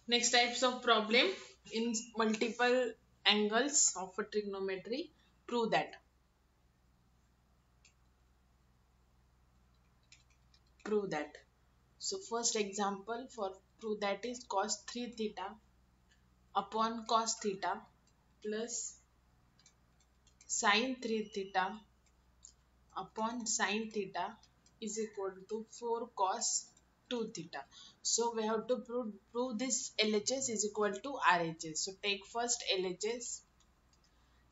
Next types of problem in multiple angles of a trigonometry. Prove that. Prove that. So first example for prove that is cos 3 theta upon cos theta plus sin 3 theta upon sin theta is equal to 4 cos 2 theta. So we have to prove this LHS is equal to RHS. So take first LHS.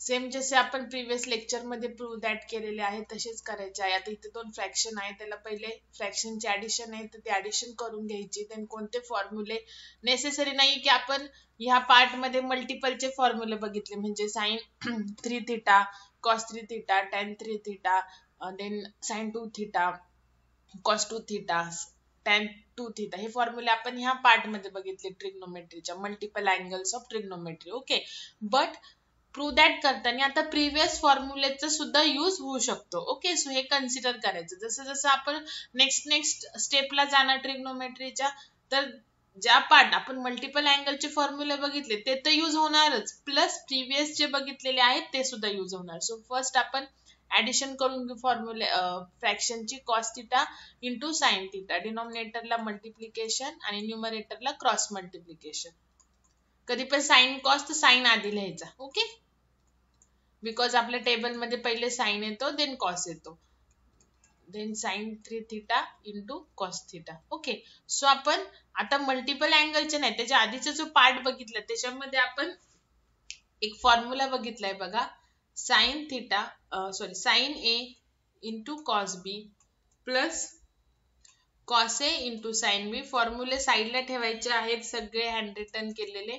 Same जसे आपण previous lecture मध्ये prove that केलेले आहे तसेच करायचे आहे. आता इथे दोन फ्रॅक्शन आहे, त्याला पहिले फ्रॅक्शनचे ऍडिशन आहे तर ते ऍडिशन करून घ्यायची. देन कोणते फॉर्म्युले नेसेसरी नाही की आपण ह्या पार्ट मध्ये मल्टिपलचे फॉर्म्युले बघितले, म्हणजे sine 3 theta, cos 3 theta, tan 3 theta, then sine 2 theta, cos 2 theta, tan 2 theta, हे फॉर्म्युले आपण ह्या पार्ट मध्ये बघितले ट्रिग्नोमेट्रीच्या multiple angles of trigonometry. Okay, but prove that करताना आता प्रिव्हियस फॉर्म्युलेचा सुद्धा यूज होऊ शकतो. ओके, सो हे कन्सिडर करायचं. जसं जसं आपण नेक्स्ट स्टेपला जाणार ट्रिग्नोमेट्रीच्या, तर ज्या पार्ट आपण मल्टिपल अँगलचे फॉर्म्युले बघितले ते तर यूज होणारच, प्लस प्रिव्हियस जे बघितलेले आहेत ते सुद्धा यूज होणार. सो फर्स्ट आपण ऍडिशन करून घेऊ फॉर्म्युले फ्रॅक्शनची cos theta into sine theta, डिनॉमिनेटरला मल्टिप्लिकेशन आणि न्यूमरेटरला क्रॉस मल्टिप्लिकेशन. कधी पण साइन कॉस तर साइन आधी लिहायचा. ओके, बिकॉज आपल्या टेबल मध्ये पहिले साइन येतो देन कॉस येतो, then sine 3 theta into cos theta. Okay, so आपण आता मल्टिपल अँगलचे नाही, त्याच्या आधीचा जो पार्ट बघितला त्याच्यामध्ये आपण एक फॉर्म्युला बघितलाय बघा, sine theta sine A into cos B plus cos A into sine B. फॉर्म्युले साईडला ठेवायचे आहेत सगळे हँड रिटन केलेले,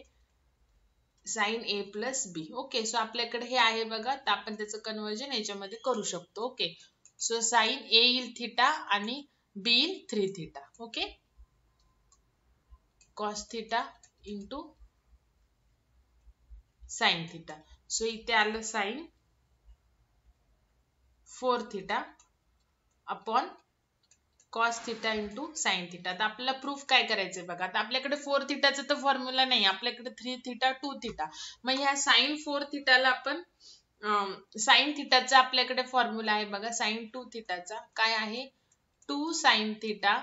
साइन ए प्लस बी. ओके, सो आपल्याकडे हे आहे बघा, तर आपण त्याचं कन्वर्जन याच्यामध्ये करू शकतो. ओके, सो साइन ए येईल थिटा आणि बी येईल 3 theta. Okay, cos theta into sine theta. So इथे आलं sine 4 theta upon cos theta into sine theta. तर आपल्याला प्रूफ काय करायचंय बघा, आता आपल्याकडे 4 थिटाचा तर फॉर्म्युला नाही, आपल्याकडे 3 थिटा 2 थिटा. मग ह्या साइन 4 थिटाला आपण साइन थिटाचा आपल्याकडे फॉर्म्युला आहे बघा, साइन 2 थिटाचा काय आहे, 2 sine theta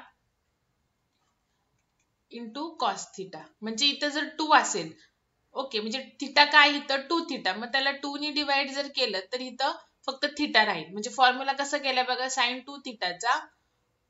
into cos theta. म्हणजे इथं जर 2 असेल, ओके, म्हणजे थिटा काय इथं 2 थिटा, मग त्याला 2 ने डिवाइड जर केलं तर इथं फक्त थिटा राहील. म्हणजे फॉर्म्युला कसं केलाय बघा, साइन 2 थिटाचा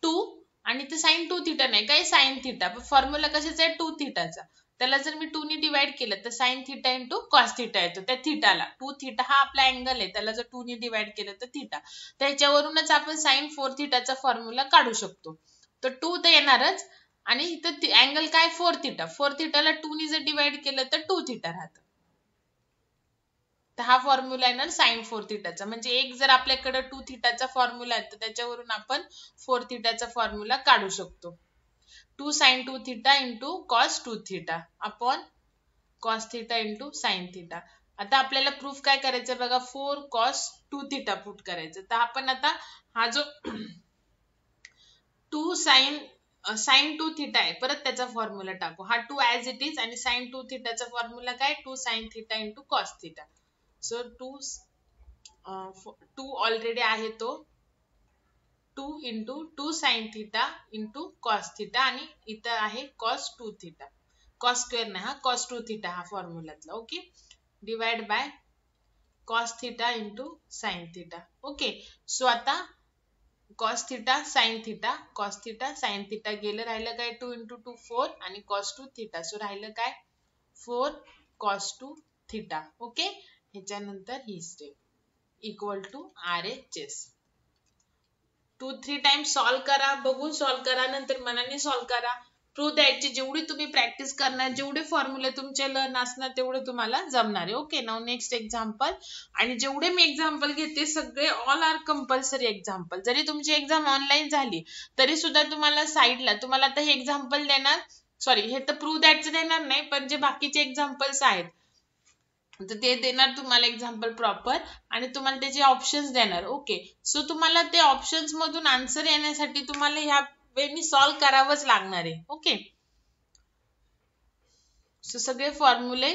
2 आणि ते साइन 2 थिटा नाही काय साइन थिटा, फॉर्म्युला कशाचा आहे 2 थिटाचा, त्याला जर मी 2 ने डिवाइड केलं तर sign theta into cos theta येतो. त्या थिटाला 2 थिटा हा आपला अँगल आहे, त्याला जर 2 ने डिवाइड केलं तर थिटा, त्याच्यावरूनच आपण साइन 4 थिटाचा फॉर्म्युला काढू शकतो. तर 2 तर येणारच आणि इथं अँगल काय 4 थिटा, 4 थिटाला 2 ने जर डिवाइड केलं तर 2 थिटा राहतं. तर हा फॉर्म्युला येणार साइन 4 थिटाचा. म्हणजे एक जर आपल्याकडे 2 थिटाचा फॉर्म्युला आहे तर त्याच्यावरून आपण 4 थिटाचा फॉर्म्युला काढू शकतो. 2 sine 2 theta into cos 2 theta upon cos theta into sine theta. आता आपल्याला प्रूफ काय करायचं बघा, 4 कॉस 2 थिटा पुट करायचं. तर आपण आता हा जो 2 साइन 2 थिटा आहे, परत त्याचा फॉर्म्युला टाकू. हा 2 ऍज इट इज आणि साइन 2 थिटाचा फॉर्म्युला काय 2 sine theta into cos theta. So 2 already आहे तो 2 into 2 sine theta into cos theta आणि इथं आहे कॉस 2 थिटा, कॉस स्क्वेअर नाही हा कॉस 2 थिटा हा फॉर्म्युलातला. Okay, divide by cos theta into sine theta. Okay, so आता cos theta sine theta, cos theta sine theta गेलं, राहिलं काय 2 इंटू 2 4 आणि कॉस 2 थिटा. सो राहिलं काय 4 कॉस 2 थिटा. ओके, ह्याच्यानंतर ही step equal to RHS. 2-3 times solve करा, बघून सॉल्व करा, नंतर मनाने सॉल्व करा. प्रूव्ह द्यायची जेवढी तुम्ही प्रॅक्टिस करणार, जेवढे फॉर्म्युले तुमचे लर्न असणार तेवढे तुम्हाला जमणार आहे. Okay, now next example. आणि जेवढे मी एक्झाम्पल घेते सगळे ऑल आर कंपल्सरी एक्झाम्पल. जरी तुमची एक्झाम ऑनलाईन झाली तरी सुद्धा तुम्हाला साईडला तुम्हाला आता हे एक्झाम्पल देणार, सॉरी हे तर प्रूव्ह द्यायचं देणार नाही, पण जे बाकीचे एक्झाम्पल्स आहेत तर ते देणार तुम्हाला एक्झाम्पल प्रॉपर आणि तुम्हाला त्याचे ऑप्शन्स देणार. ओके, सो तुम्हाला ते ऑप्शन्स मधून आन्सर येण्यासाठी तुम्हाला ह्या वेनी सॉल्व करावंच लागणार आहे. ओके, सो सगळे फॉर्म्युले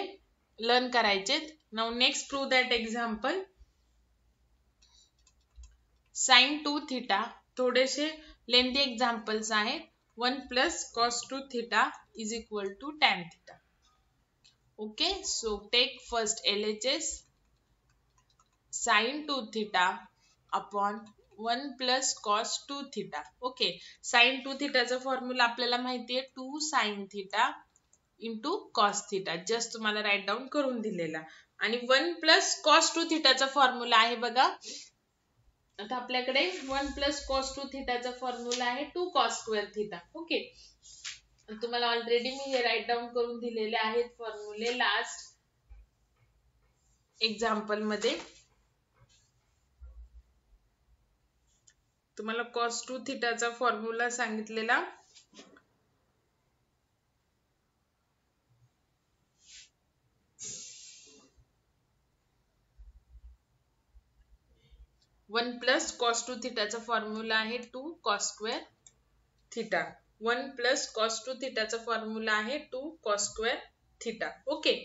लर्न करायचे. Now next prove that example. Sine 2 theta, थोडेसे लेंथी एक्झाम्पल्स आहेत. 1 plus cos 2 theta is equal to tan theta. Okay, so take first LHS. Sin 2 theta upon 1 plus cos 2 theta. Okay, sin 2 theta चा formula आपल्याला माहिती आहे 2 sin theta into cos theta. Just तुम्हाला right down करून दिलेला. आणि 1 plus cos 2 theta चा formula आहे बघा. आता आपल्याकडे 1 plus cos 2 theta चा फॉर्म्युला आहे 2 cos square theta. ओके, तुम्हाला ऑलरेडी मी हे राईट डाऊन करून दिलेले आहेत फॉर्म्युले लास्ट एक्झाम्पल मध्ये. तुम्हाला cos 2 theta चा फॉर्म्युला सांगितलेला. वन प्लस cos 2 theta चा फॉर्म्युला आहे 2 cos square theta. 1 plus cos 2 theta चा फॉर्म्युला आहे 2 cos square theta. Okay,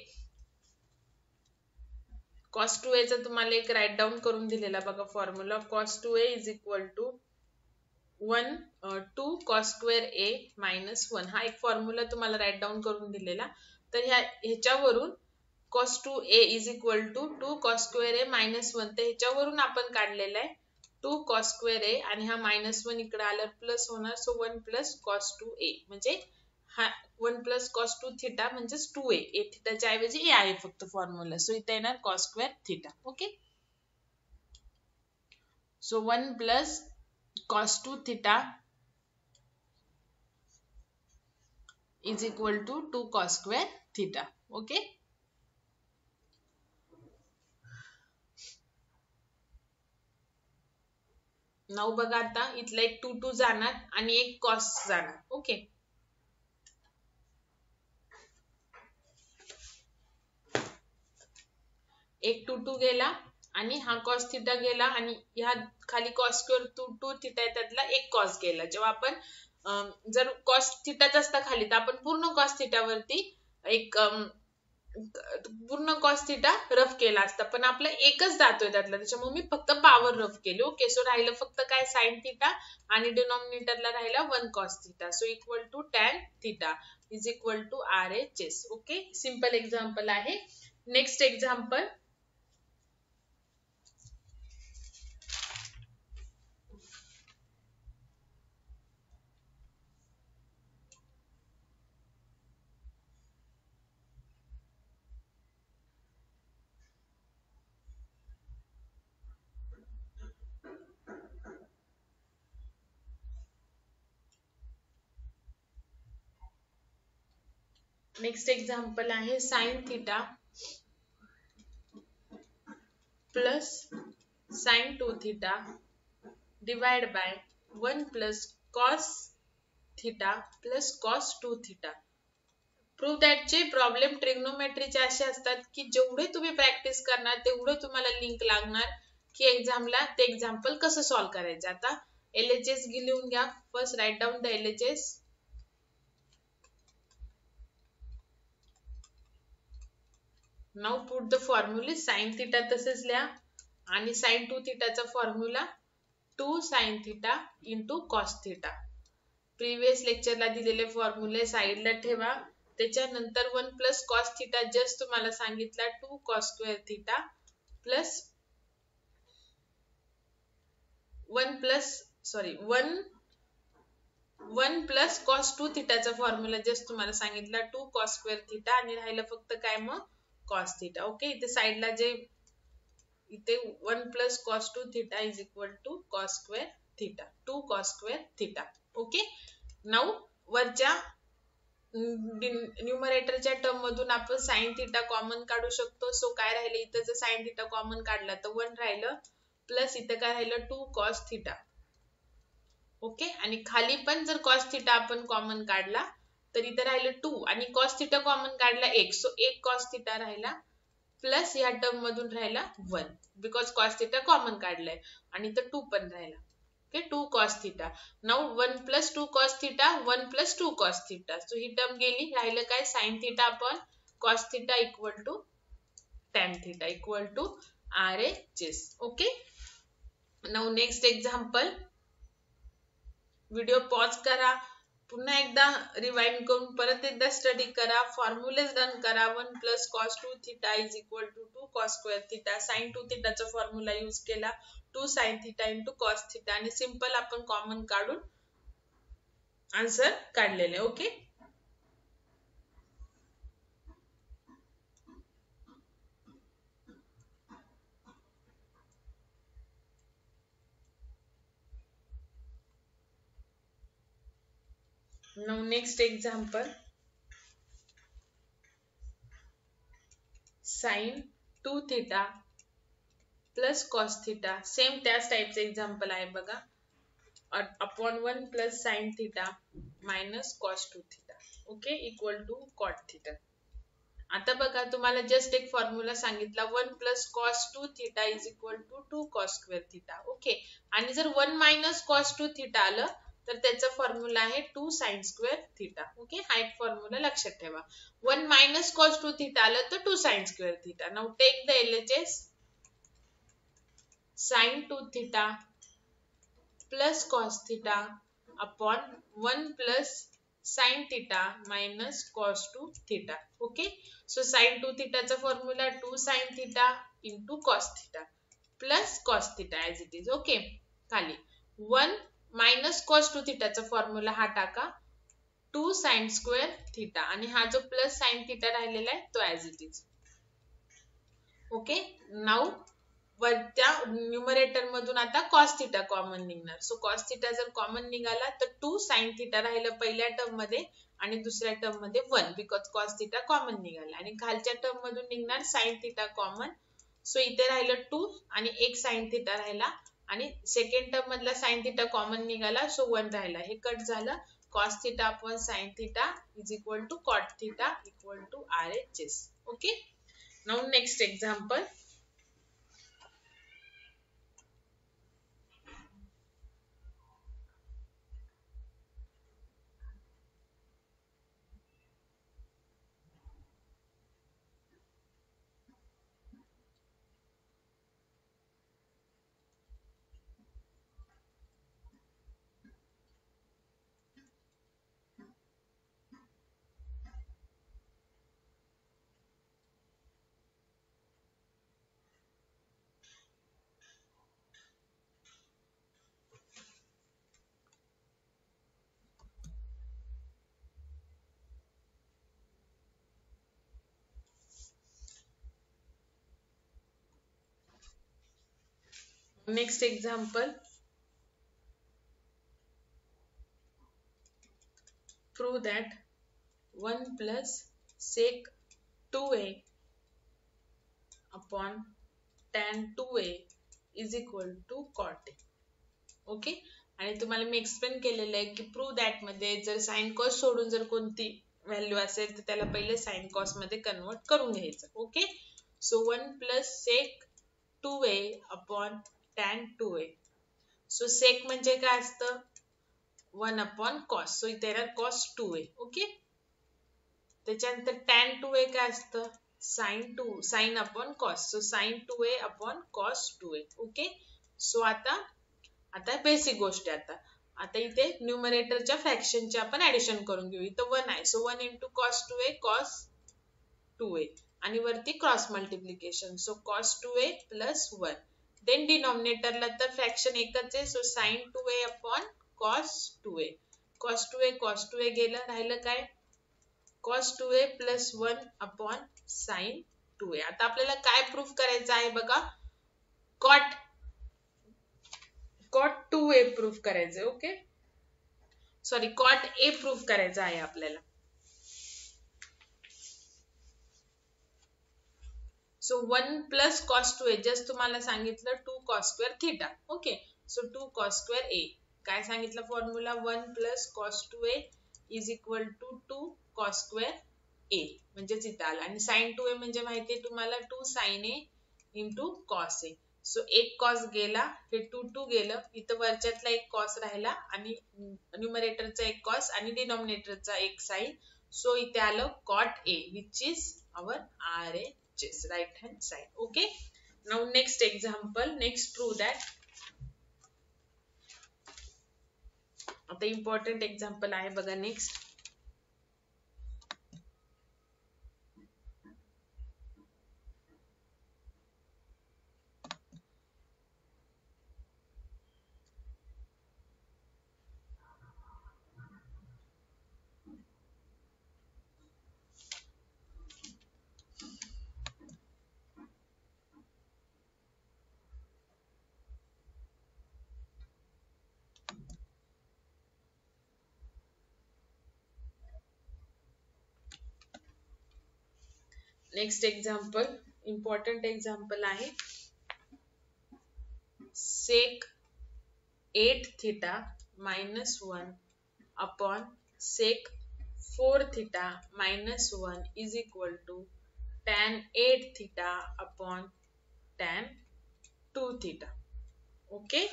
cos 2a चा तुम्हाला एक राईट डाऊन करून दिलेला बघा formula. cos 2a is equal to 2 cos square a minus 1. हा एक फॉर्म्युला तुम्हाला राईट डाऊन करून दिलेला. तर ह्याच्यावरून cos 2a is equal to 2 cos square a minus 1. तर ह्याच्यावरून आपण काढलेला आहे 2 cos square a आणि हा minus 1 इकडे आल्यावर प्लस होणार. सो 1 plus cos 2a म्हणजे हा 1 plus cos 2 theta म्हणजेच 2a. a theta च्या ऐवजी a आहे फक्त फॉर्म्युला. सो इथे येणार cos square theta. Okay, so 1 plus cos 2 theta is equal to 2 cos square theta. Okay, now बघा आता इथला एक 2 2 जाणार आणि एक cos जाणार. ओके, एक 2 2 गेला आणि हा cos theta गेला आणि ह्या खाली cos square 2 theta आहे त्यातला एक cos गेला. जेव्हा आपण जर cos theta असता खाली तर आपण पूर्ण cos theta वरती एक पूर्ण cos theta रफ केला असता, पण आपला एकच जातोय त्यातला त्याच्यामुळे मी फक्त पॉवर रफ केली. ओके, सो राहिलं फक्त काय sin theta आणि डिनॉमिनेटरला राहिला 1 cos theta. So equal to tan theta is equal to RHS. Okay, simple example आहे. Next example. नेक्स्ट एक्झाम्पल आहे sin theta plus sin 2 theta divide by 1 plus cos theta plus cos 2 theta. Prove that चे problem ट्रिग्नोमेट्रीचे असे असतात की जेवढे तुम्ही practice करणार तेवढं तुम्हाला लिंक लागणार की एक्झामला ते एक्झाम्पल कसं सॉल्व्ह करायचं. आता LHS लिहून घ्या. First write down the LHS. Now put the फॉर्म्युले. sin theta तसेच लिहा आणि sin 2 theta चा formula 2 sin theta into cos theta. Previous लेक्चरला दिलेले फॉर्म्युले साइडला ठेवा. त्याच्यानंतर 1 plus cos theta जस्ट तुम्हाला सांगितला 2 cos square theta plus 1 plus cos 2 theta चा फॉर्म्युला जस्ट तुम्हाला सांगितला 2 cos square theta आणि राहिलं फक्त काय मग cos theta. ओके, इथे साइडला जे इथे 1 plus cos 2 theta is equal to cos square theta. 2 cos square theta. Okay, now वरच्या न्यूमरेटरच्या टर्म मधून आपण sin theta कॉमन काढू शकतो. सो काय राहिलं इथे जर sin theta कॉमन काढला तर 1 राहिलं प्लस इथे काय राहिलं 2 cos theta. ओके, आणि खाली पण जर cos theta आपण कॉमन काढला तर इथे राहिलं 2 आणि cos theta कॉमन काढला 1. सो 1 cos theta राहिला प्लस या टर्म मधून राहिला 1 बिकॉज cos theta कॉमन काढलाय आणि इथे 2 पण राहिला. Okay, 2 cos theta. Now 1 plus 2 cos theta 1 plus 2 cos theta. So ही टर्म गेली, राहिलं काय sin theta upon cos theta equal to tan theta equal to RHS. Okay. Now next example. Video pause करा, पुन्हा एकदा रिवाइंड करून परत एकदा study करा, फॉर्म्युलेज रन करा. 1 plus cos 2 theta is equal to 2 cos square theta. Sine 2 थिटाचा formula use केला, 2 sine theta into cos theta, आणि सिंपल आपण कॉमन काढून आन्सर काढलेले. Okay. Now next example, sin 2 theta plus cos theta. Same त्याच टाइपचे example आहे बघा. Upon 1 plus sin theta minus cos 2 theta. Okay, equal to cot theta. आता बघा, तुम्हाला जस्ट एक फॉर्म्युला सांगितला, 1 plus cos 2 theta is equal to 2 cos square theta. Okay, आणि जर 1 मायनस कॉस 2 थिटा आलं तर त्याचा फॉर्म्युला आहे 2 साइन स्क्वेअर थिटा. ओके, हा एक फॉर्म्युला लक्षात ठेवा. 1 मायनस कॉस 2 थिटा आलं तर 2 sine square theta. Now take the LHS. Sine 2 theta plus cos theta upon 1 plus sin theta minus cos 2 theta. Okay, so sin 2 theta चा formula 2 sin theta into cos theta plus cos theta as it is. Okay, खाली 1 minus cos 2 theta चा formula हा टाका, 2 sin square theta, आणि हा जो plus sin theta राहिलेला आहे तो as it is. Okay, now वरच्या न्यूमरेटर मधून आता cos theta कॉमन निघणार. सो cos theta जर कॉमन निघाला तर 2 sin theta राहिलं पहिल्या टर्म मध्ये, आणि दुसऱ्या टर्म मध्ये 1, बिकॉज cos theta कॉमन निघाला, आणि खालच्या टर्म मधून निघणार sin theta कॉमन. सो इथे राहिलं 2 आणि एक sin theta राहिला, आणि सेकंड टर्म मधला sin theta कॉमन निघाला, सो 1 राहिला. हे कट झालं. cos theta upon sin theta is equal to cot theta equal to RHS. Okay, now next example. Next example, prove that 1 plus sec 2a upon tan 2a is equal to cot a. Okay, आणि तुम्हाला मी explain केलेलं आहे की prove that मध्ये जर sine cos सोडून जर कोणती व्हॅल्यू असेल तर त्याला पहिले साइन कॉस मध्ये कन्वर्ट करून घ्यायचं. Okay, so 1 plus sec 2a upon tan 2a. So sec म्हणजे काय असतं, 1 अपॉन कॉस, सो इथे येणार कॉस 2a. ओके, त्याच्यानंतर tan 2a काय असतं, sine upon cos, so sine 2a upon cos 2a. Okay, so आता बेसिक गोष्ट आहे. आता इथे न्यूमरेटरच्या फ्रॅक्शनचे आपण ऍडिशन करून घेऊ. इथं 1 आहे, so 1 into cos 2a cos 2a, आणि वरती cross multiplication, so cos 2a plus 1. Then डिनॉमिनेटरला तर फ्रॅक्शन एकच आहे, so sin 2a upon cos 2a. cos 2a गेलं, राहिलं काय, cos 2a plus 1 upon sin 2a. आता आपल्याला काय प्रूफ करायचं आहे बघा, cot 2a प्रूफ करायचं. Okay, sorry, cot a proof करायचं आहे आपल्याला. So 1 plus cos 2a just तुम्हाला सांगितलं 2 cos square theta. Okay, so 2 cos square a, काय सांगितलं फॉर्म्युला, 1 plus cos 2a is equal to 2 cos square a, म्हणजेच इथं आला. आणि sin 2a म्हणजे माहितीये तुम्हाला 2 sin a into cos a. So एक कॉस गेला, हे 2 गेलं, इथं वरच्यातला एक कॉस राहिला, आणि न्यूमरेटरचा एक कॉस आणि डिनॉमिनेटरचा एक साइन, सो इथे आलं cot a which is our RHS, right hand side. Okay. Now next example, next prove that. आता important example आहे बघा next. Next example, important example आहे sec 8 theta minus 1 upon sec 4 theta minus 1 is equal to tan 8 theta upon tan 2 theta. Okay.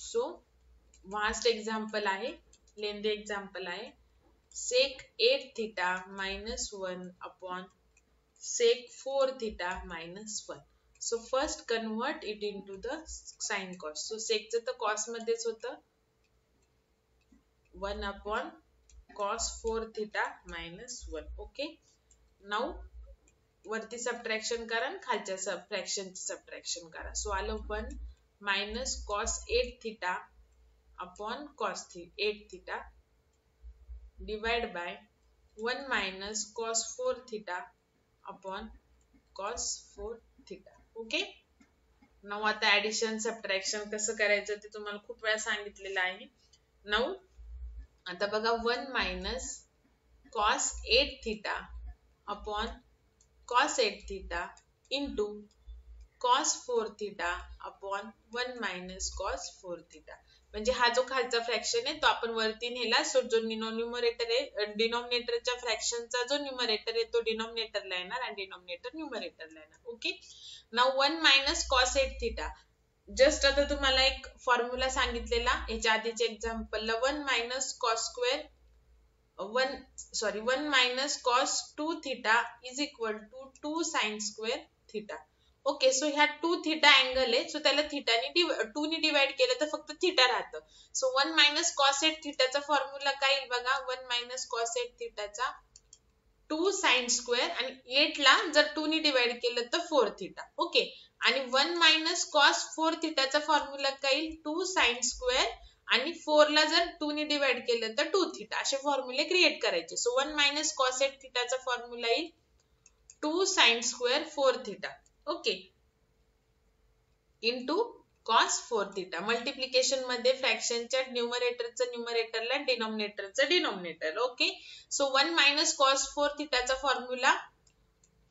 So vast example आहे, lengthy example आहे sec 8 theta minus 1 upon sec 4 theta minus 1. So first convert it into the sin cos. So sec च तर cos मध्येच होतं 1 upon cos 4 theta minus 1. Okay. Now वरती subtraction करा आणि खालच्या fraction subtraction करा. So आलं 1 minus cos 8 theta upon cos 8 theta divide by 1 minus cos 4 theta upon cos 4 theta. Okay. Now आता addition subtraction कसं करायचं ते तुम्हाला खूप वेळा सांगितलेलं आहे. Now आता बघा 1 minus cos 8 theta upon cos 8 theta into cos 4 theta upon 1 minus cos 4 theta. म्हणजे हा जो खालचा फ्रॅक्शन आहे तो आपण वरती नेला. सो जो न्यूमरेटर आहे डिनॉमिनेटरच्या फ्रॅक्शनचा जो न्यूमरेटर आहे तो डिनॉमिनेटरला येणार आणि डिनॉमिनेटर न्यूमरेटरला येणार. Okay. Now 1 minus cos 8 theta. Just आता तुम्हाला एक फॉर्म्युला सांगितलेला याच्या आधीच्या एक्झाम्पलला 1 minus cos square 1 minus cos 2 theta is equal to 2 sin square theta. Okay. So ह्या 2 थीटा अँगल आहे. सो त्याला थीटाने 2 ने डिवाइड केलं तर फक्त थीटा राहतं. सो 1 minus cos 8 थीटाचा फॉर्म्युला काय येईल बघा 1 minus cos 8 थीटाचा 2 sin square आणि 8 ला जर 2 ने डिवाइड केलं तर 4 थीटा. ओके. आणि 1 minus cos 4 थीटाचा फॉर्म्युला काय येईल 2 sin square आणि 4 ला जर 2 ने डिवाइड केलं तर 2 थीटा. असे फॉर्म्युले क्रिएट करायचे. सो 1 minus cos 8 थीटाचा फॉर्म्युला येईल 2 sin square 4 theta. Okay. Into cos 4 theta. Multiplication मध्ये फ्रॅक्शनच्या न्यूमरेटरचं न्यूमरेटरला डिनॉमिनेटरचं denominator. Okay. So 1 minus cos 4 theta चा formula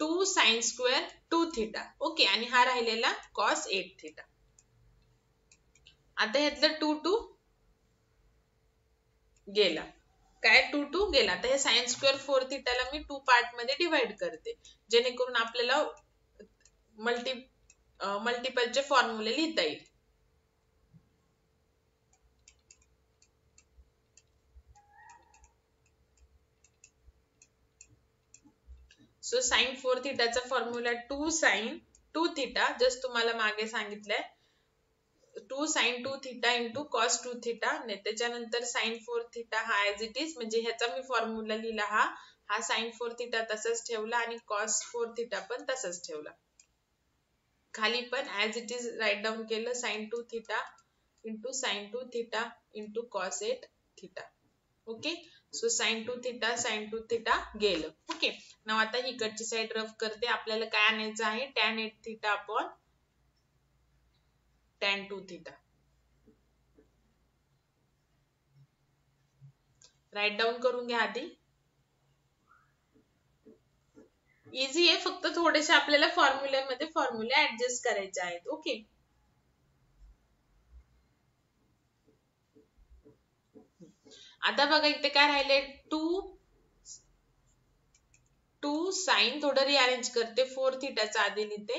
2 sin square 2 theta. Okay. आणि हा राहिलेला cos 8 theta. आता ह्यातलं 2 गेला. काय 2 गेला. तर हे sin square 4 theta ला मी 2 पार्ट मध्ये डिवाइड करते जेणेकरून आपल्याला मल्टिपलचे फॉर्म्युले लिहिता येईल. सो sin 4 थीटाचा फॉर्म्युला 2 sin 2 थीटा जस्ट तुम्हाला मागे सांगितलंय 2 sin 2 theta into cos 2 theta. त्याच्यानंतर sin 4 theta हा ऍज इट इज म्हणजे ह्याचा मी फॉर्म्युला लिहिला हा sin 4 theta तसंच ठेवला आणि cos 4 theta पण तसंच ठेवला. खाली पण as it is write down केलं sin 2 theta into sin 2 theta into cos 8 theta. Okay. So sin 2 theta गेलं. ओके. नाव आता इकडची साइड रफ करते. आपल्याला काय आणायचं आहे tan 8 theta upon tan 2 theta. Right down करून घ्या आधी. इझी आहे. फक्त थोडेसे आपल्याला फॉर्म्युल्यामध्ये फॉर्म्युले ऍडजस्ट करायचे आहेत. ओके. आता बघा इथे काय राहिले 2 साइन थोडं रिअरेंज करते 4 थीटाचा आधी लिहिते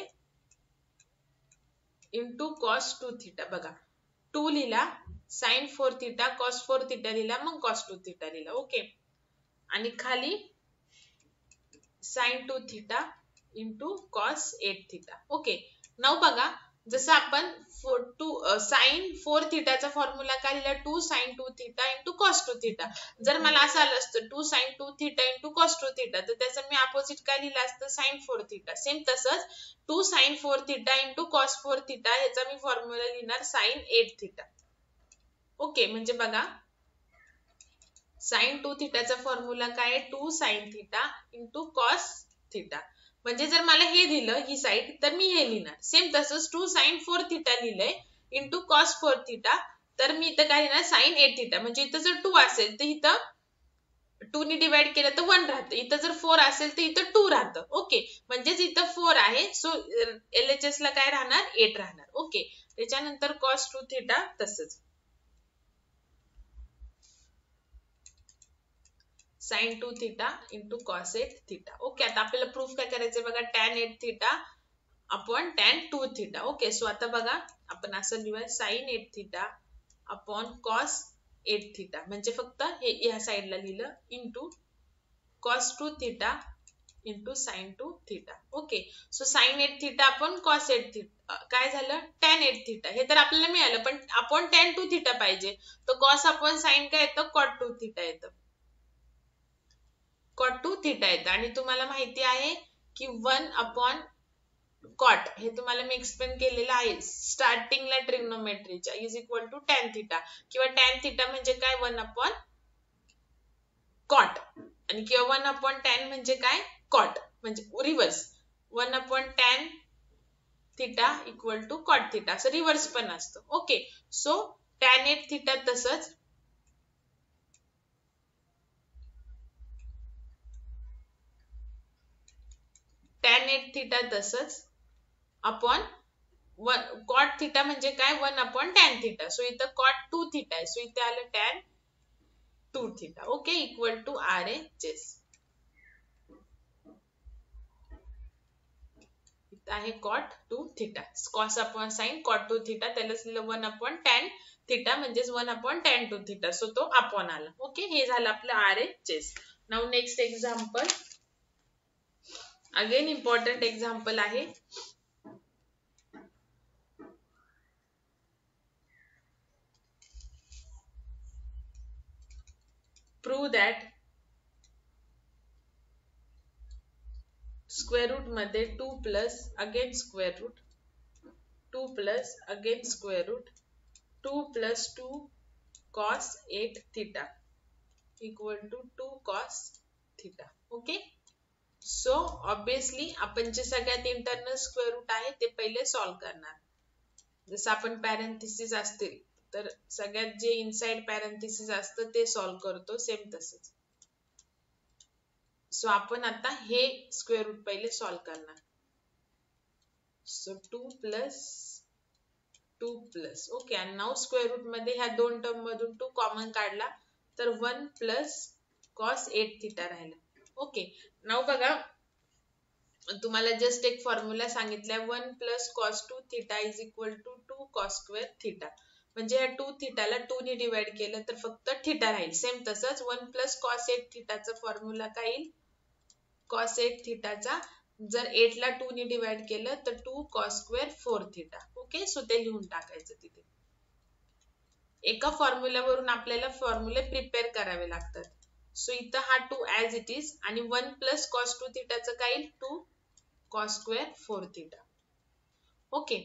इंटू cos 2 थीटा. बघा 2 लिहिला sin 4 थीटा cos 4 थीटा लिहिला मग cos 2 थीटा लिहिला. ओके. आणि खाली sine 2 theta into cos 8 theta. Okay, नाव बघा, जसं आपण साइन 4 थिटाचा फॉर्म्युला काय लिहिला, 2 sine 2 theta into cos 2 theta. जर मला असं आलं असतं 2 sine 2 theta into cos 2 theta, तर त्याचं मी अपोजिट काय लिहिलं असतं, साइन 4 थिटा. सेम तसंच 2 sine 4 theta into cos 4 theta ह्याचा मी फॉर्म्युला लिहिणार साइन 8 थिटा. ओके, म्हणजे बघा साइन 2 थिटाचा फॉर्म्युला काय आहे, 2 sine theta into cos theta. म्हणजे जर मला हे दिलं ही साइड, तर मी हे लिहिणार. सेम तसंच 2 साइन 4 थिटा लिहिलंय इंटू कॉस 4 थिटा, तर मी इथं काय लिहिणार, साइन 8 थिटा. म्हणजे इथं जर 2 असेल तर इथं 2 ने डिवाइड केलं तर 1 राहतं. इथं जर 4 असेल तर इथं 2 राहतं. ओके, म्हणजेच इथं 4 आहे, सो LHS ला काय राहणार, 8 राहणार. ओके, त्याच्यानंतर कॉस 2 थिटा तसंच sine 2 theta into cos 8 theta. Okay, आता आपल्याला प्रूफ काय करायचंय बघा, tan 8 theta upon tan 2 theta. Okay, so आता बघा आपण असं लिहूया, sine 8 theta upon cos 8 theta. म्हणजे फक्त हे या साइडला लिहिलं into cos 2 theta into sine 2 theta. Okay, so sine 8 theta upon cos 8 theta काय झालं, टॅन 8 थिटा. हे तर आपल्याला मिळालं, पण अपॉन टॅन 2 थिटा पाहिजे, तर कॉस अपॉन साइन काय येतं, कॉट 2 थिटा येतं. कॉट 2 थिटा येतं. आणि तुम्हाला माहिती आहे की 1 अपॉन कॉट, हे तुम्हाला मी एक्सप्लेन केलेलं आहे स्टार्टिंगला ट्रिग्नोमेट्रीच्या, is equal to tan theta, किंवा टॅन थिटा म्हणजे काय, 1 अपॉन कॉट, आणि किंवा 1 अपॉन टॅन म्हणजे काय, कॉट, म्हणजे reverse 1 upon tan theta equal to cot theta, असं रिव्हर्स पण असतं. ओके, सो टॅन 8 थिटा तसंच टॅन 8 थिटा तसंच अपॉन कॉट थिटा म्हणजे काय, 1 अपॉन टॅन थिटा. सो इथं कॉट 2 थिटा आहे, सो इथे आलं tan 2 theta. Okay, equal to RHS. इथं आहे cot 2 theta, cos upon sine cot 2 theta, त्यालाच लिहिलं 1 अपॉन टॅन थिटा, म्हणजेच 1 अपॉन टॅन 2 थिटा, सो तो अपॉन आला. ओके, हे झालं आपलं RHS. Now next example, again important example आहे. प्रूव्ह दॅट स्क्वेअर रूट मध्ये 2 plus again square root 2 plus again square root 2 plus 2 cos 8 theta equal to 2 cos theta. Okay, so obviously आपण जे सगळ्यात internal square route आहे ते पहिले solve करणार. जसं आपण पॅरेंथेसिस असतील तर सगळ्यात जे इनसाइड पॅरेंथेसिस असतं ते सॉल्व्ह करतो, सेम तसंच. सो आपण आता हे स्क्वेअर रूट पहिले सॉल्व्ह करणार. सो 2 प्लस 2 प्लस, ओके, आणि नाउ स्क्वेअर रूट मध्ये ह्या दोन टर्म मधून 2 कॉमन काढला तर 1 प्लस कॉस 8 थिटा राहिला. ओके, नाउ बघा तुम्हाला जस्ट एक फॉर्म्युला सांगितलाय, 1 plus cos 2 theta is equal to 2 cos square theta. म्हणजे या 2 थिटाला 2 ने डिवाइड केलं तर फक्त थिटा राहील. सेम तसंच 1 प्लस कॉस 8 थिटाचा फॉर्म्युला काय येईल, कॉस 8 थिटाचा जर 8 ला 2 ने डिवाइड केलं तर 2 cos square 4 theta. Okay, so ते लिहून टाकायचं तिथे. एका फॉर्म्युल्यावरून आपल्याला फॉर्म्युले प्रिपेअर करावे लागतात. सो इथं हा 2 ऍज इट इज, आणि 1 प्लस कॉस 2 थिटाचं काय येईल, 2 cos square 4 theta. Okay,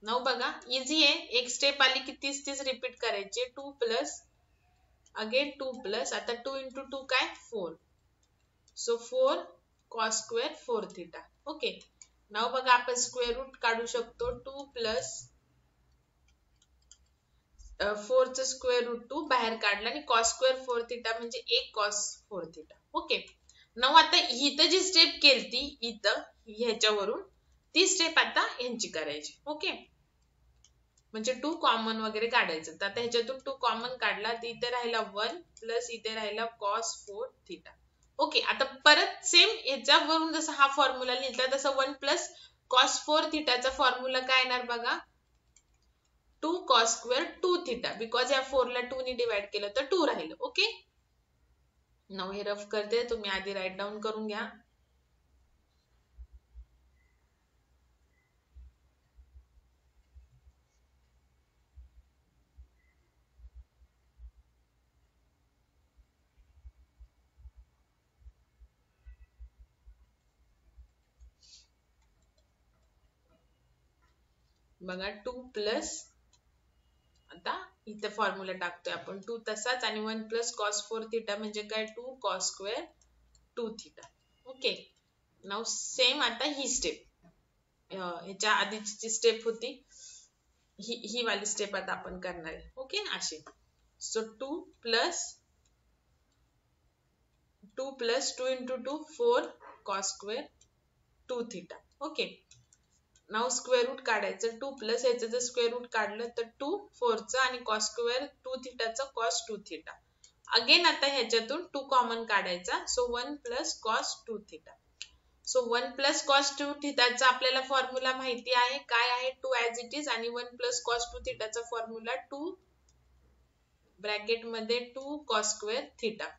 now बघा इझी आहे, एक स्टेप आली की तीच रिपीट करायची. 2 प्लस अगेन 2 प्लस, आता 2 इंटू 2 काय, 4, so 4 cos square 4 theta. Okay, now बघा आपण स्क्वेअर रूट काढू शकतो. 2 प्लस 4 चं स्क्वेअर रूट 2 बाहेर काढला आणि cos स्क्वेअर 4 थिटा म्हणजे 1 cos 4 थिटा. ओके, नाउ आता इथं जी स्टेप केलती इथं ह्याच्यावरून, ती स्टेप आता यांची करायची. ओके, म्हणजे 2 कॉमन वगैरे काढायचं. तर आता ह्याच्यातून 2 कॉमन काढला तर इथे राहिला 1 प्लस इथे राहिला cos 4 थिटा. ओके, आता परत सेम ह्याच्यावरून जसं हा फॉर्म्युला लिहिला तसं 1 प्लस cos 4 थिटाचा फॉर्म्युला काय येणार बघा, 2 cos स्क्वेअर 2 थिटा, बिकॉज या 4 ला 2 ने डिवाइड केलं तर 2 राहिलं. ओके, नाउ हे रफ करते, तुम्ही आधी राईट डाऊन करून घ्या. बघा 2 प्लस, आता इथे फॉर्म्युला टाकतोय आपण 2 तसाच, आणि 1 प्लस कॉस 4 थिटा म्हणजे काय 2 cos square 2 theta. Okay, now same आता ही स्टेप, ह्याच्या आधीची जी स्टेप होती ही वाली स्टेप आता आपण करणार आहे. ओके, अशी. So 2 plus 2 into 2 4 cos square 2 theta. Okay, now square root काढायचं. 2 प्लस याचं जर स्क्वेअर रूट काढलं तर 2 4 चं आणि cos square 2 थिटाचं cos 2 theta. Again आता ह्याच्यातून 2 कॉमन काढायचा. So 1 plus cos 2 theta. So 1 plus cos 2 थिटाचा आपल्याला फॉर्म्युला माहिती आहे. काय आहे? 2 ॲज इट इज, आणि 1 प्लस cos 2 थिटाचा फॉर्म्युला 2 ब्रॅकेट मध्ये 2 cos square theta.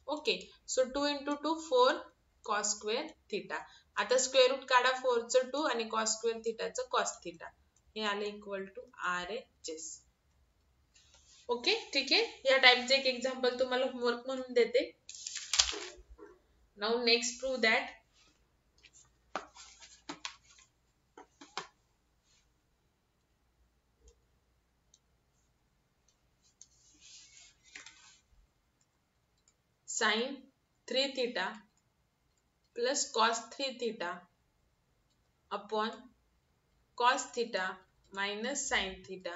Okay, so 2 into 2 4 cos square theta. आता स्क्वेअर रूट काढा 4 चं 2 आणि cos स्क्वेअर थिटाचं cos थिटा. हे आले इक्वल टू RHS. ओके, ठीक आहे. या टाइपचे एक एक्झाम्पल तुम्हाला होमवर्क म्हणून देते. Now next prove that sin 3 theta plus cos 3 theta upon cos theta minus sin theta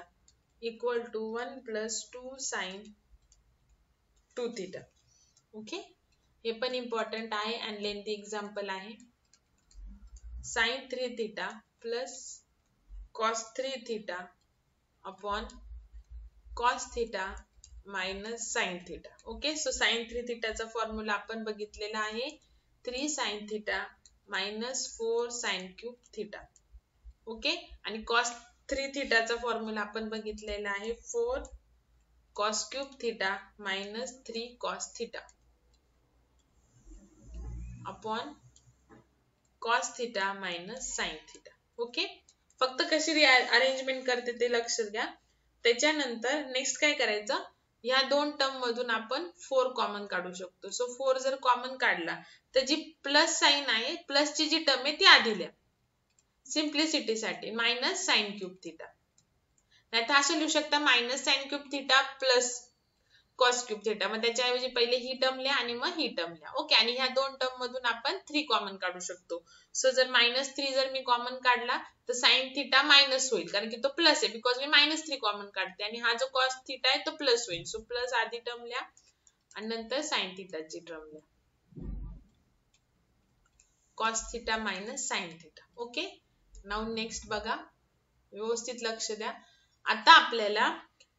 equal to 1 plus 2 sin 2 theta. Okay, हे पण इम्पॉर्टंट आहे आणि लेंथी एक्झाम्पल आहे. sin 3 theta plus cos 3 theta upon cos theta minus sin theta. Okay, so sin 3 theta चा formula आपण बघितलेला आहे 3 sin theta minus 4 sin cube theta. Okay, आणि cos 3 theta चा फॉर्म्युला आपण बघितलेला आहे 4 cos cube theta minus 3 cos theta upon cos theta minus sin theta. Okay, फक्त कशी अरेंजमेंट करते ते लक्षात घ्या. त्याच्यानंतर नेक्स्ट काय करायचं, या दोन टर्म मधून आपण 4 कॉमन काढू शकतो. सो 4 जर कॉमन काढला तर जी प्लस साइन आहे, प्लस ची जी टर्म आहे ती आधी लिहा सिम्प्लिसिटी साठी, मायनस साइन क्यूब थिटा. नाहीतर असं लिहू शकता minus sine cube theta plus cos cube theta. मग त्याच्याऐवजी पहिले ही टर्म लिहा आणि मग ही टर्म लिहा. ओके, आणि ह्या दोन टर्म मधून आपण 3 कॉमन काढू शकतो. सो जर -3 जर मी कॉमन काढला तर sin थिटा मायनस होईल, कारण की तो प्लस आहे, बिकॉज मी -3 कॉमन काढते, आणि हा जो cos थिटा आहे तो प्लस होईल. सो प्लस आधी टर्म लिहा आणि नंतर sin थिटाची टर्म लिहा. cos theta minus sin theta. Okay, now next बघा, व्यवस्थित लक्ष द्या. आता आपल्याला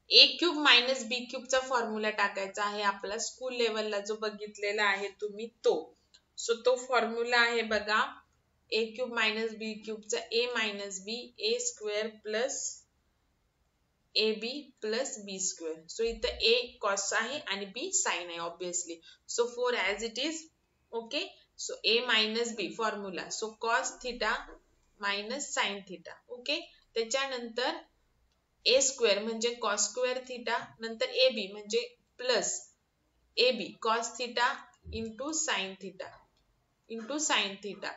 a cube minus b cube चा फॉर्म्युला टाकायचा आहे. आपला स्कूल लेवलला जो बघितलेला आहे तुम्ही तो. सो तो फॉर्म्युला आहे बघा a cube minus b cube चा a minus b a square plus ab plus b square. So इथं a cos आहे आणि b sin आहे obviously. So 4 as it is. Okay, so a minus b formula, so cos theta minus sin theta. Okay, त्याच्यानंतर a square म्हणजे cos square theta, नंतर ab म्हणजे plus ab cos theta into sin theta into sin theta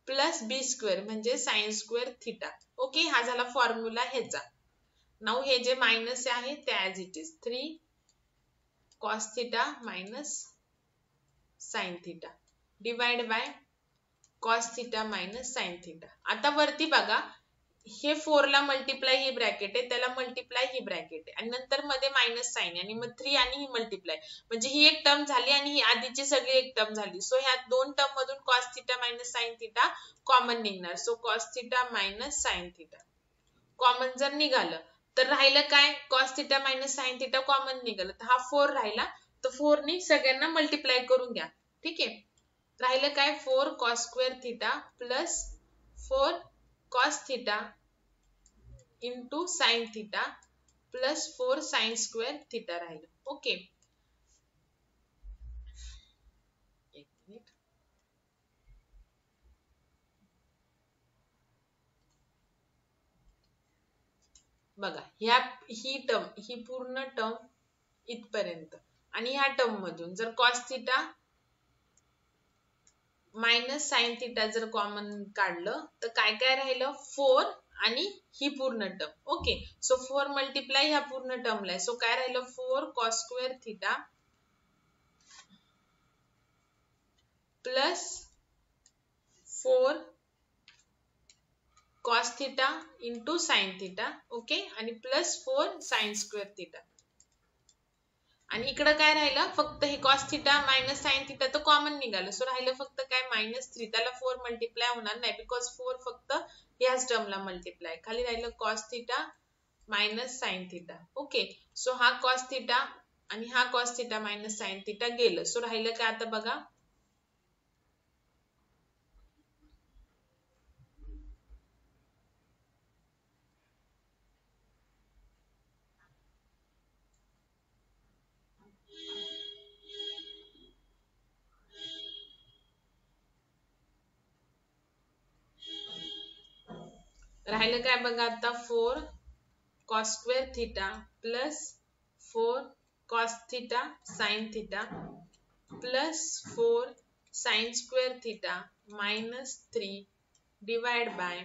plus b square म्हणजे sin square theta. Okay, हा झाला formula ह्याचा. Now हे जे मायनस आहे ते as it is 3 cos theta minus sin theta divide by cos theta minus sin theta. आता वरती बघा, हे 4 ला मल्टिप्लाय ही ब्रॅकेट आहे, त्याला मल्टिप्लाय ही ब्रॅकेट आहे, आणि नंतर मध्ये मायनस साइन आणि मग 3 आणि ही मल्टिप्लाय, म्हणजे ही एक टर्म झाली आणि ही आधीची सगळी एक टर्म झाली. सो ह्या दोन टर्म मधून cos theta minus sin theta common निघणार. So cos theta minus sin theta common जर निघालं तर राहिलं काय, cos theta minus sin theta common निघालं तर हा 4 राहिला, तर 4 नी सगळ्यांना मल्टिप्लाय करून घ्या. ठीक आहे, राहिलं काय 4 cos square theta plus 4 cos theta into sin theta plus 4 sin square theta राहिलं. ओके, एक मिनिट बघा, ही टर्म, ही पूर्ण टर्म इथपर्यंत, आणि ह्या टर्म मधून जर cos theta minus sin theta जर कॉमन काढलं तर काय काय राहिलं 4 आणि ही पूर्ण टर्म. ओके, सो 4 मल्टिप्लाय ह्या पूर्ण टर्मला आहे. सो काय राहिलं 4 cos square theta plus 4 cos theta into sine theta. Okay, आणि प्लस 4 साइन स्क्वेअर थिटा. आणि इकडं काय राहिलं फक्त हे cos theta minus sign theta तर कॉमन निघालं. सो राहिलं फक्त काय -3. त्याला 4 मल्टिप्लाय होणार नाही बिकॉज 4 फक्त याच टर्मला मल्टिप्लाय. खाली राहिलं cos theta minus sign theta. Okay, so हा cos थिटा आणि हा cos theta minus sign theta गेलं. सो राहिलं काय आता बघा राहिलं काय बघा आता 4 cos square theta plus 4 cos theta sine theta plus 4 sign square theta minus 3 divide by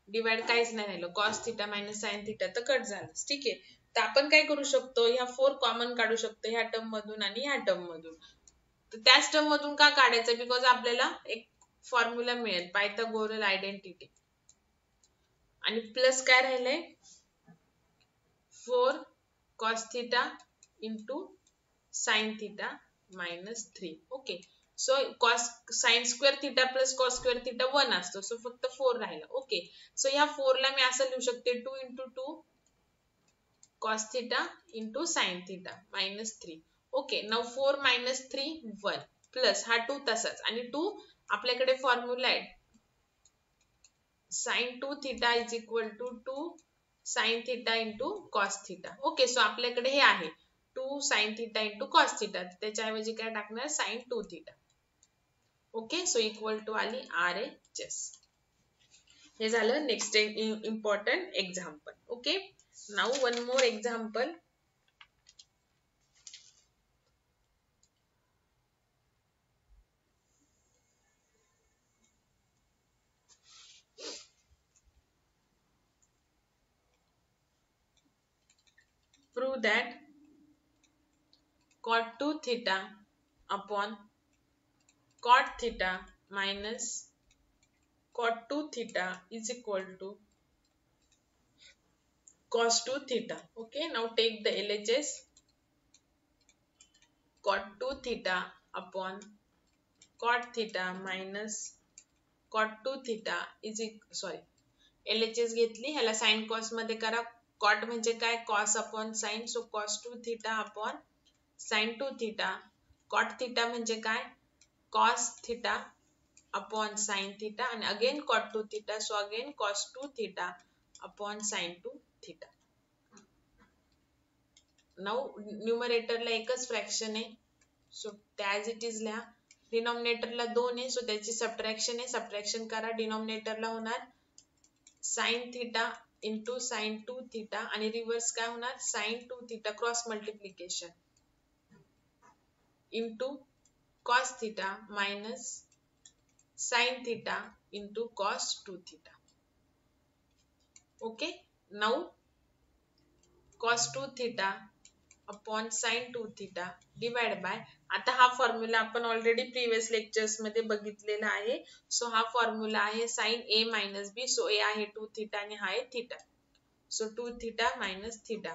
divide काहीच नाही राहिलं cos theta minus sign theta तर कट झालं. ठीक आहे, तर आपण काय करू शकतो ह्या 4 कॉमन काढू शकतो ह्या टर्म मधून आणि ह्या टर्म मधून. तर त्याच टर्म मधून का काढायचं बिकॉज आपल्याला एक फॉर्म्युला मिळेल पायथागोरल आयडेंटिटी. आणि प्लस काय राहिलंय 4 cos theta into sine theta minus 3. Okay, so cos sign square theta plus cos square theta 1 असतो. सो फक्त 4 राहिला. ओके, सो ह्या 4 ला मी असं लिहू शकते 2 into 2 cos theta into sine theta minus 3. Okay, now 4 minus 3 1 plus हा 2 तसाच आणि 2 आपल्याकडे फॉर्म्युला आहे sin 2 theta is equal to 2 sin theta into cos theta. Okay, so आपल्याकडे हे आहे 2 sin theta into cos theta. त्याच्याऐवजी काय टाकणार sin 2 theta. Okay, so equal to आली RHS. हे झालं next important example. Okay, now one more example. Prove that cot 2 theta upon cot theta minus cot 2 theta is equal to cos 2 theta. Okay, now take the LHS. Cot 2 theta upon cot theta minus cot 2 theta is LHS घेतली, ह्याला sine cos मध्ये करा. Cot म्हणजे काय cos upon sine. So cos 2 theta upon sin 2 theta. cot theta म्हणजे काय cos theta upon sin theta आणि again cot 2 theta. So again cos 2 theta upon sin 2 theta. Now न्यूमरेटरला एकच फ्रॅक्शन आहे सो ॲज इट इज लिहा. डिनॉमिनेटरला 2 आहे so त्याची subtraction आहे, सबट्रॅक्शन करा. डिनॉमिनेटरला होणार sin theta into sin 2 theta आणि रिव्हर्स काय होणार sin 2 theta cross multiplication into cos theta minus sin theta into cos 2 theta. Okay, now cos 2 theta upon sin 2 theta divide bye, आता हा formula आपण already previous lectures मध्ये बघितलेला आहे. So हा फॉर्म्युला आहे sin a minus b. So a आहे 2 theta आणि हा आहे theta. So 2 theta minus theta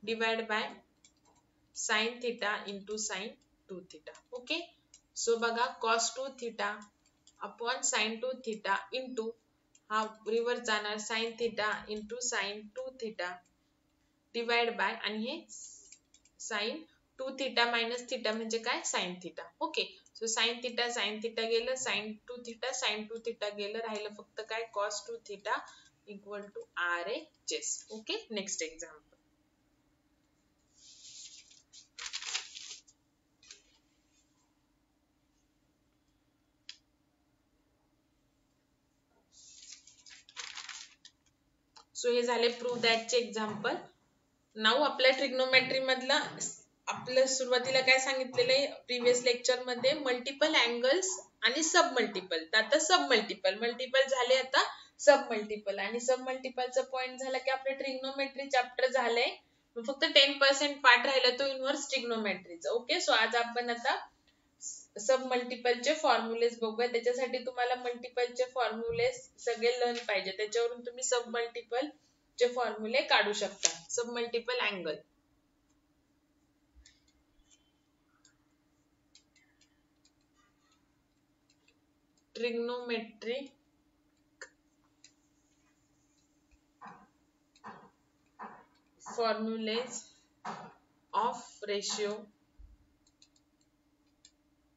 divide bye sin theta into sin 2 theta. Okay, so बघा cos 2 theta upon sin 2 theta into हा रिव्हर्स जाणार sin theta into sin 2 theta divide bye आणि हे sin 2 theta minus theta म्हणजे काय sin theta. Okay, so sin theta गेलं, sin 2 theta गेलं, राहिलं फक्त काय cos 2 theta equal to RHS. Okay, next example. So हे झाले प्रूव्ह दॅट चे एक्झाम्पल. नाउ आपल्या ट्रिग्नोमेट्री मधला आपलं सुरुवातीला काय सांगितलेलं आहे प्रिव्हियस लेक्चर मध्ये मल्टिपल अँगल्स आणि सब मल्टिपल. आता सब मल्टिपल झाले, आता सब मल्टिपल. आणि सब मल्टिपलचा पॉइंट झाला की आपलं ट्रिग्नोमेट्री चॅप्टर झालंय. फक्त 10% पार्ट राहिला तो इन्व्हर्स ट्रिग्नोमेट्रीचा. ओके, सो आज आपण आता सब मल्टिपलचे फॉर्म्युलेस बघूया. त्याच्यासाठी तुम्हाला मल्टिपलचे फॉर्म्युले सगळे लर्न पाहिजे, त्याच्यावरून तुम्ही सब मल्टिपल चे फॉर्म्युले काढू शकता. Submultiple angle, trigonometry formulas of ratio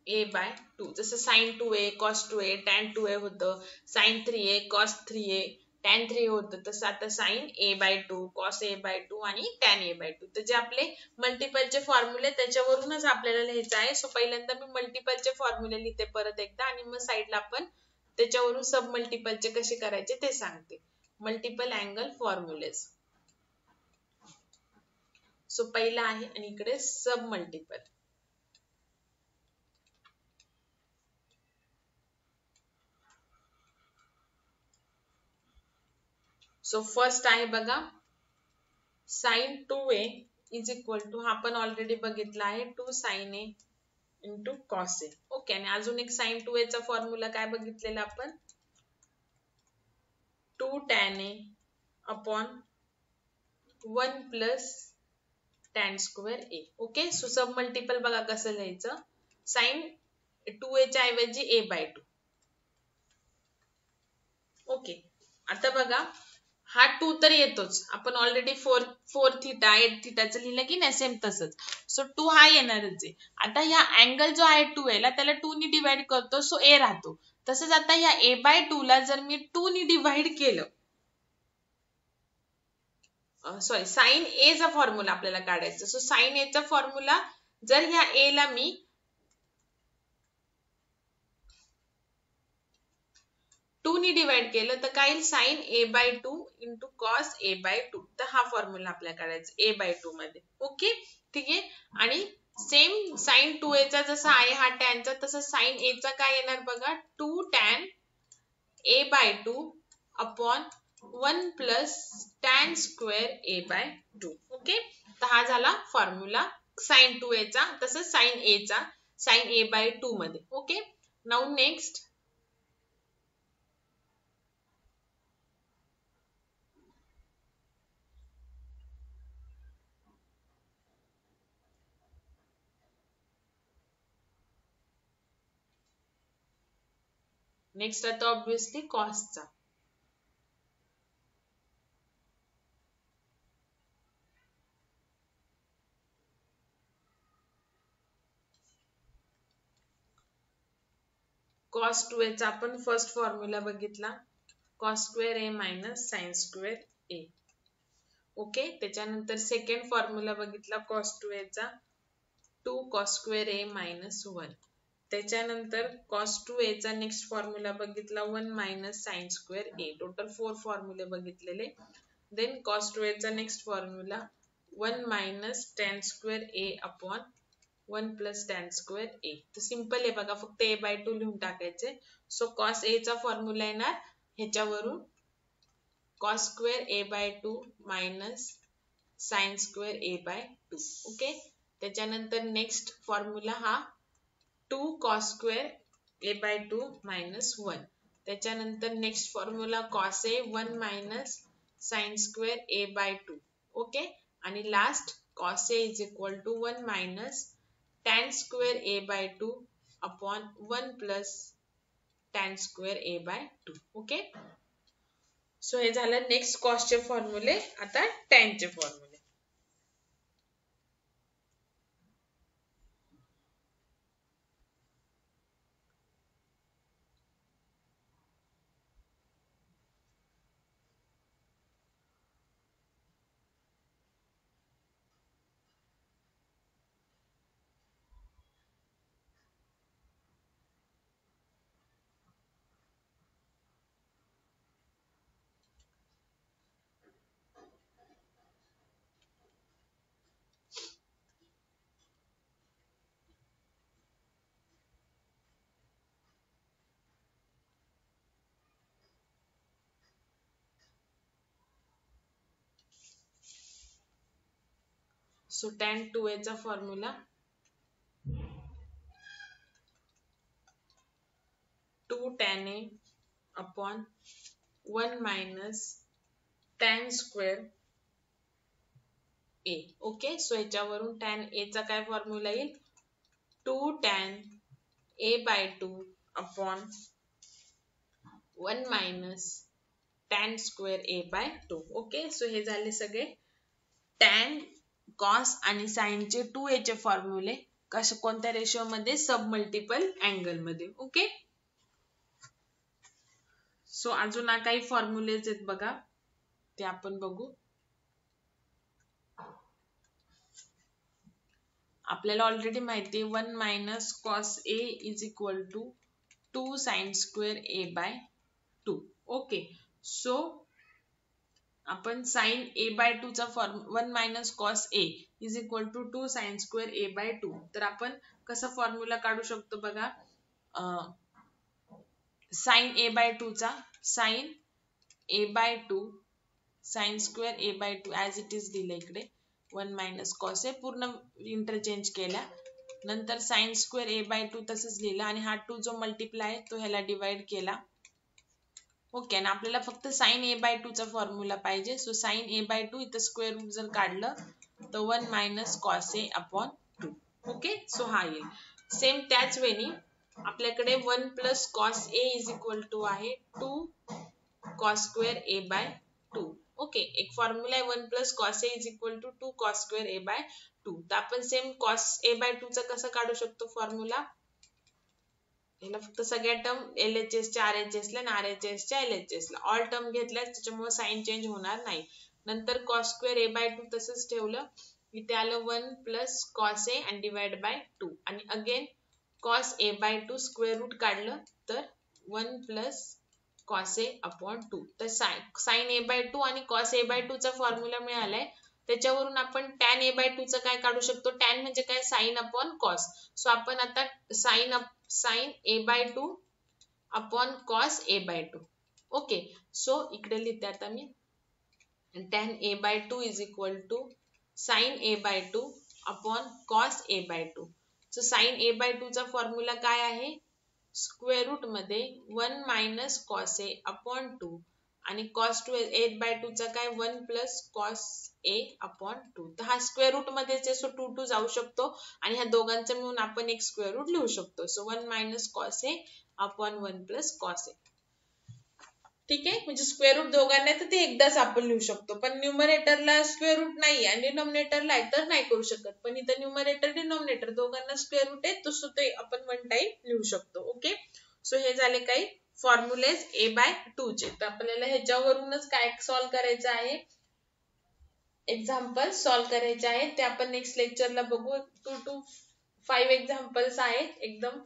a/2. जसं sin 2a cos 2a tan 2a होतं, sin 3a cos 3a tan 3a होतं, तसं आता sin a/2 cos a/2 आणि tan a/2. तर जे आपले मल्टिपलचे फॉर्म्युले त्याच्यावरूनच आपल्याला लिहायचं आहे. सो पहिल्यांदा मी मल्टिपलचे फॉर्म्युले लिहिते परत एकदा, आणि मग साईडला आपण त्याच्यावरून सब मल्टिपलचे कसे करायचे ते सांगते. Multiple angle फॉर्म्युलेस. सो पहिला आहे, आणि इकडे सब मल्टिपल. सो फर्स्ट आहे बघा, sin 2a is equal to, हा आपण ऑलरेडी बघितला आहे, 2 sin a into cos a. Okay, आणि अजून एक sin 2a चा फॉर्म्युला काय बघितलेला आपण, 2 tan a upon 1 plus tan square a. Okay, so sub multiple बघा कसं लिहायचं, sin 2a च्या ऐवजी a/2. ओके, आता बघा हा 2 तर येतोच, आपण ऑलरेडी 4 थीटा 8 थीटाचं लिहिलं की नाही, सेम तसंच. सो 2 हा येणारच आहे. आता ह्या अँगल जो आहे 2a ला, त्याला 2 नी डिवाइड करतो, सो a राहतो. तसंच आता ह्या a/2 ला जर मी 2 नी डिवाइड केलं, सॉरी साइन ए चा फॉर्म्युला आपल्याला काढायचा. सो साइन ए चा फॉर्म्युला जर ह्या a ला मी 2 नी डिवाइड केलं तर काय येईल, sign a/2 into cos a/2. तर हा फॉर्म्युला आपल्याला काढायचा a/2 मध्ये. ओके, ठीक आहे. आणि सेम साइन 2a चा जसा आहे हा tan चा, तसं साइन a चा काय येणार बघा, 2 tan a/2 upon 1 plus tan square a/2. Okay, तर हा झाला फॉर्म्युला साइन 2a चा, तसंच साइन a चा साइन a/2 मध्ये. ओके, नाउ नेक्स्ट आता ऑब्विसली कॉसचा. cos 2a चा आपण फर्स्ट फॉर्म्युला बघितला, cos square a minus sine square a. Okay, त्याच्यानंतर सेकंड फॉर्म्युला बघितला cos 2a चा, 2 cos स्क्वेअर a मायनस 1. त्याच्यानंतर cos 2a चा नेक्स्ट फॉर्म्युला बघितला 1 minus sine square a. Total 4 फॉर्म्युले बघितलेले. देन cos 2a चा next formula 1 minus tan square a upon 1 plus tan square a. तर simple आहे बघा, फक्त a/2 लिहून टाकायचे. सो cos a चा फॉर्म्युला येणार ह्याच्यावरून cos square a/2 minus sine square a/2. Okay, त्याच्यानंतर नेक्स्ट फॉर्म्युला हा 2 cos स्क्वेअर a/2 मायनस 1. त्याच्यानंतर next formula cos a 1 minus sine square a/2. Okay, आणि last cos a is equal to 1 minus tan square a/2 upon 1 plus tan square a/2. Okay, so हे झालं next कॉसचे फॉर्म्युले. आता टॅनचे फॉर्म्युले. So tan 2a चा formula 2 tan a upon 1 minus tan square a. Okay, so याच्यावरून tan a चा काय formula येईल 2 tan a by 2 upon 1 minus tan square a by 2. Okay, so हे झाले सगळे tan, cos आणि sin चे 2a चे फॉर्म्युले कोणत्या रेशो मध्ये सब मल्टिपल अँगल मध्ये. ओके, सो अजून काही फॉर्म्युलेज आहेत बघा, ते आपण बघू. आपल्याला ऑलरेडी माहिती आहे 1 minus cos a is equal to 2 sin square a by 2. Okay, so आपण sin a by 2 चा form 1 minus cos a is equal to 2 sin square a by 2. तर आपण कसा फॉर्म्युला काढू शकतो बघा, sin a by 2 चा sin a by 2 sin square a by 2 as it is दिलं इकडे 1 minus cos a पूर्ण इंटरचेंज केला, नंतर sin square a by 2 तसंच लिहिलं आणि हा 2 जो मल्टिप्लाय आहे तो ह्याला डिवाइड केला. ओके, आणि आपल्याला फक्त sin a by 2 चा फॉर्म्युला पाहिजे. सो sin a by 2 इथं स्क्वेअर रूट जर काढलं तर 1 minus cos a upon 2. Okay, so हा येईल. सेम त्याच वेळी आपल्याकडे 1 plus cos a is equal to आहे 2 cos square a by 2. Okay, एक फॉर्म्युला आहे 1 plus cos a is equal to 2 cos square a by 2. तर आपण सेम cos a by 2 चा कसं काढू शकतो फॉर्म्युला, याला फक्त सगळ्या टर्म LHS च्या RHS ला आणि RHS च्या LHS ला ऑल टर्म घेतल्यास त्याच्यामुळे साइन चेंज होणार नाही. नंतर cos square a by 2 तसंच ठेवलं, इथे आलं 1 plus cos a and divide by 2 आणि again cos a by 2 square root काढलं तर 1 plus cos a upon 2. तर sin a by 2 आणि cos a by 2 चा फॉर्म्युला मिळालाय. त्याच्यावरून आपण tan a by 2 चा काय काढू शकतो, tan म्हणजे काय sin upon cos. सो आपण आता sin a by 2 upon cos a by 2. Okay, so इकडे लिहिते आता मी tan a by 2 is equal to sin a by 2 upon cos a by 2. So sin a by 2 चा formula काय आहे, square root मध्ये 1 minus cos a upon 2 आणि cos 8 by 2 चा काय 1 plus cos a upon 2. तर हा स्क्वेअर रूट मध्येच आहे, सो 2 जाऊ शकतो आणि ह्या दोघांचा मिळून आपण एक स्क्वेअर रूट लिहू शकतो. So 1 minus cos a upon 1 plus cos a. ठीक आहे, म्हणजे स्क्वेअर रूट दोघांना तर ते एकदाच आपण लिहू शकतो, पण न्यूमरेटरला स्क्वेअर रूट नाही आणि डिनॉमिनेटरला आहे तर नाही करू शकत. पण इथं न्यूमरेटर डिनॉमिनेटर दोघांना स्क्वेअर रूट आहे, तसं ते आपण वन टाइम लिहू शकतो. ओके, सो हे झाले काही फॉर्म्युलेज a by 2 चे. तर आपल्याला ह्याच्यावरूनच काय सॉल्व्ह करायचं आहे, एक्झाम्पल सॉल्व्ह करायचे आहेत, ते आपण नेक्स्ट लेक्चरला बघू. 2 to 5 एक्झाम्पल्स आहेत, एकदम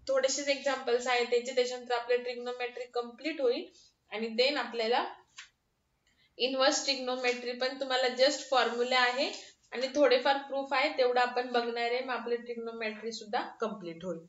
थोडेसेच एक्झाम्पल्स आहेत त्याचे. त्याच्यानंतर आपले ट्रिग्नोमेट्री कंप्लीट होईल आणि देन आपल्याला इनव्हर्स ट्रिग्नोमेट्री पण तुम्हाला जस्ट फॉर्म्युला आहे आणि थोडेफार प्रूफ आहे तेवढं आपण बघणार आहे, मग आपले ट्रिग्नोमेट्री सुद्धा कंप्लीट होईल.